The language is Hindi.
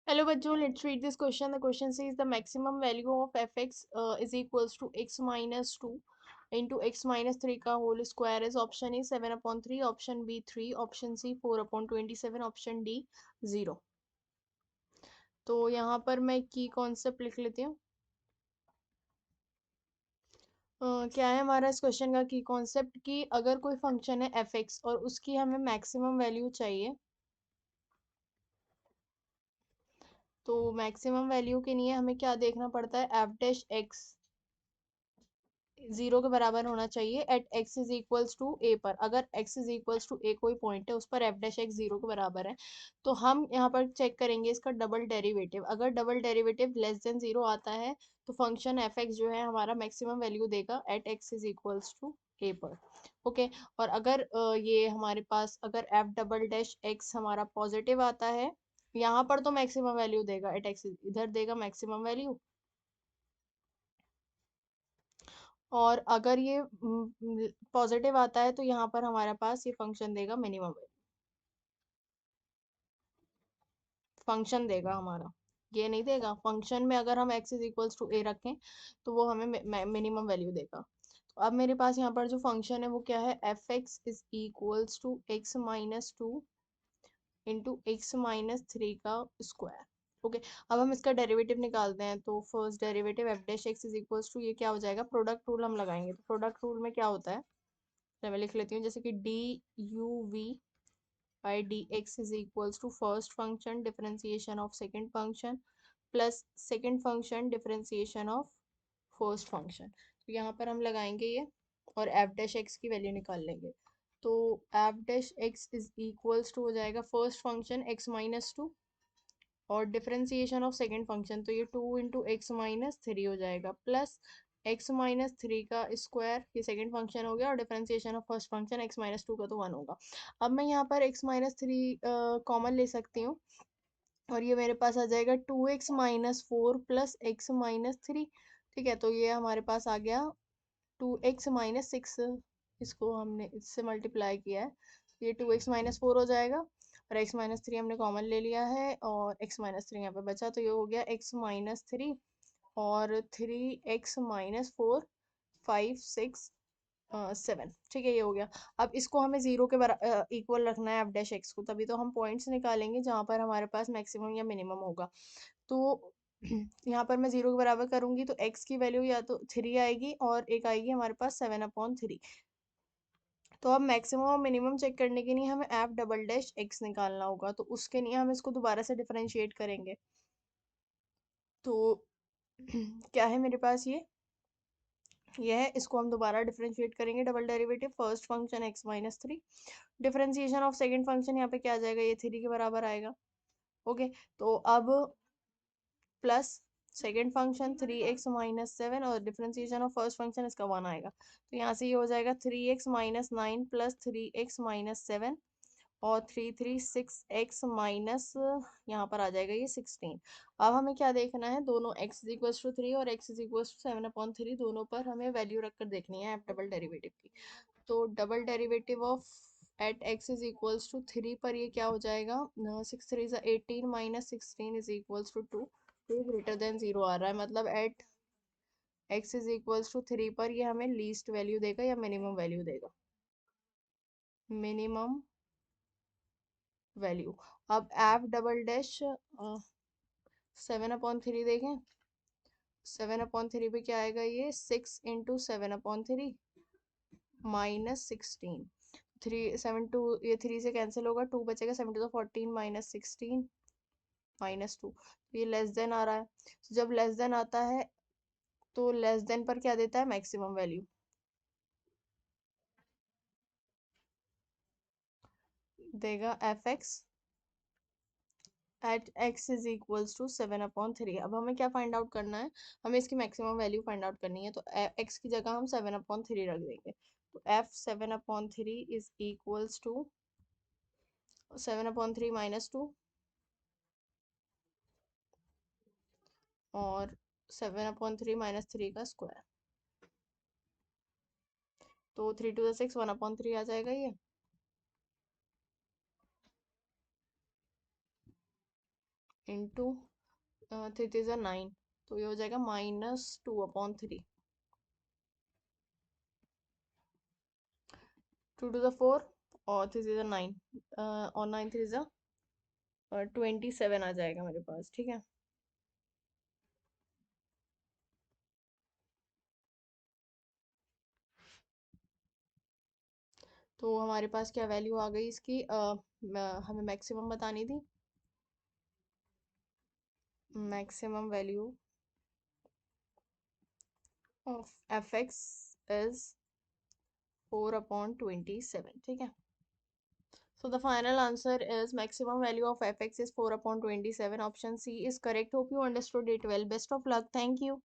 Hello bachcho, let's read this question. The question says the maximum value of fx is equals to x minus 2 into x minus 3 का whole square is option A 7 upon 3, option B 3, option C 4 upon 27, option D 0. तो यहाँ पर मैं की कॉन्सेप्ट लिख लेती हूँ। क्या है हमारा इस क्वेश्चन का की कॉन्सेप्ट कि अगर कोई फंक्शन है एफ एक्स और उसकी हमें मैक्सिमम वैल्यू चाहिए, तो मैक्सिमम वैल्यू के लिए हमें क्या देखना पड़ता है, एफ डैश एक्स जीरो के बराबर होना चाहिए at x is equals to a पर। अगर x is equals to a कोई पॉइंट है उस पर एफ डैश एक्स जीरो के बराबर है, तो हम यहाँ पर चेक करेंगे इसका डबल डेरिवेटिव। अगर double derivative less than zero आता है तो फंक्शन एफ एक्स जो है हमारा मैक्सिमम वैल्यू देगा at x is equals to a पर। ओके और अगर ये हमारे पास अगर एफ डबल डैश एक्स हमारा पॉजिटिव आता है, यहाँ पर तो मैक्सिमम वैल्यू देगा एट एक्स, इधर देगा मैक्सिमम वैल्यू। और अगर ये पॉजिटिव आता है तो यहाँ पर हमारे पास ये फंक्शन देगा मिनिमम, फंक्शन देगा हमारा, ये नहीं देगा। फंक्शन में अगर हम x इज इक्वल्स टू ए रखें तो वो हमें मिनिमम वैल्यू देगा। तो अब मेरे पास यहाँ पर जो फंक्शन है वो क्या है, F X is equals to X minus two into X minus three का स्क्वायर। ओके अब हम इसका डेरिवेटिव निकालते हैं। तो first derivative F dash X is equals to ये क्या हो जाएगा, प्रोडक्ट रूल हम लगाएंगे। तो प्रोडक्ट रूल में क्या होता है, तो मैं लिख लेती हूँ जैसे कि D U V by D X is equals to first function differentiation of second function plus second function differentiation of first function. तो यहाँ पर हम लगाएंगे ये और एफ डैश एक्स की वैल्यू निकाल लेंगे। तो F dash X is equals to हो जाएगा first function X minus two और डिफरेंशिएशन ऑफ सेकेंड फंक्शन, तो ये two into X minus three हो जाएगा प्लस एक्स माइनस थ्री का स्क्वायर, ये सेकेंड फंक्शन हो गया, और differentiation of first function X minus to का तो वन होगा। अब मैं यहाँ पर एक्स माइनस थ्री कॉमन ले सकती हूँ और ये मेरे पास आ जाएगा two X minus four plus X minus three. ठीक है, तो ये हमारे पास आ गया टू एक्स माइनस सिक्स, इसको हमने इससे मल्टीप्लाई किया है, ये टू एक्स माइनस फोर हो जाएगा और एक्स माइनस थ्री हमने कॉमन ले लिया है और एक्स माइनस थ्री यहाँ पे बचा, तो ये हो गया एक्स माइनस थ्री और three x minus four, five six seven. ठीक है, ये हो गया। अब इसको हमें जीरो के इक्वल रखना है एफ डैश एक्स को, तभी तो हम पॉइंट्स निकालेंगे जहाँ पर हमारे पास मैक्सिमम या मिनिमम होगा। तो यहाँ पर मैं जीरो के बराबर करूंगी तो एक्स की वैल्यू या तो थ्री आएगी और एक आएगी हमारे पास सेवन अपॉन थ्री। तो अब मैक्सिमम और मिनिमम चेक करने के लिए हमें एफ डबल डैश एक्स निकालना होगा, तो उसके लिए हम इसको दोबारा से डिफरेंशिएट करेंगे। तो क्या है मेरे पास ये है, इसको हम दोबारा डिफरेंशिएट करेंगे। Double derivative first function X minus three, differentiation of second function यहाँ पे क्या आ जाएगा, ये थ्री के बराबर आएगा। ओके तो अब plus second function three x minus seven और डिफरेंशिएशन ऑफ फर्स्ट फंक्शन इसका वन आएगा, तो यहाँ से ये हो जाएगा three x minus nine plus three x minus seven और three three six x minus, यहाँ पर आ जाएगा ये सिक्सटीन। अब हमें क्या देखना है, दोनों x is equal to three और x is equal to seven upon three, दोनों पर हमें वैल्यू रखकर देखनी है एफ डबल डेरिवेटिव की। तो double derivative of at x is equals to three पर ये क्या हो जाएगा, six three eighteen minus sixteen is equals to two, तो ग्रेटर देन जीरो आ रहा है, मतलब at x is equals to three पर ये हमें लीस्ट वैल्यू देगा या मिनिमम वैल्यू देगा, मिनिमम वैल्यू। अब F double dash seven upon three देखें, सेवन अपॉन थ्री पे क्या आएगा, ये six into seven upon three minus sixteen, three seven two ये थ्री से कैंसिल होगा, टू बचेगा, सेवन टू तो fourteen minus sixteen minus two, ये लेस देन आ रहा है। तो जब लेस देन आता है तो लेस देन पर क्या देता है, मैक्सिमम वैल्यू देगा F X at x is equals to seven upon three. अब हमें क्या फाइंड आउट करना है, हमें इसकी मैक्सिमम वैल्यू फाइंड आउट करनी है, तो एक्स की जगह हम सेवन अपॉन थ्री रख देंगे। तो f seven upon three is equals to seven upon three minus two और seven upon three minus three का स्क्वायर, तो three two six, one upon three आ जाएगा ये। इंटू 3 3 9, तो ये हो जाएगा -2/3। 2 to the 4 और 3 3 9, और 9 3 27 आ जाएगा मेरे पास, ठीक है। तो हमारे पास क्या वैल्यू आ गई इसकी, हमें मैक्सिमम बतानी थी। Maximum value of F X is 4/27, ठीक है। So the final answer is maximum value of fx is 4/27. Option C is correct. Hope you understood it well. Best of luck. Thank you.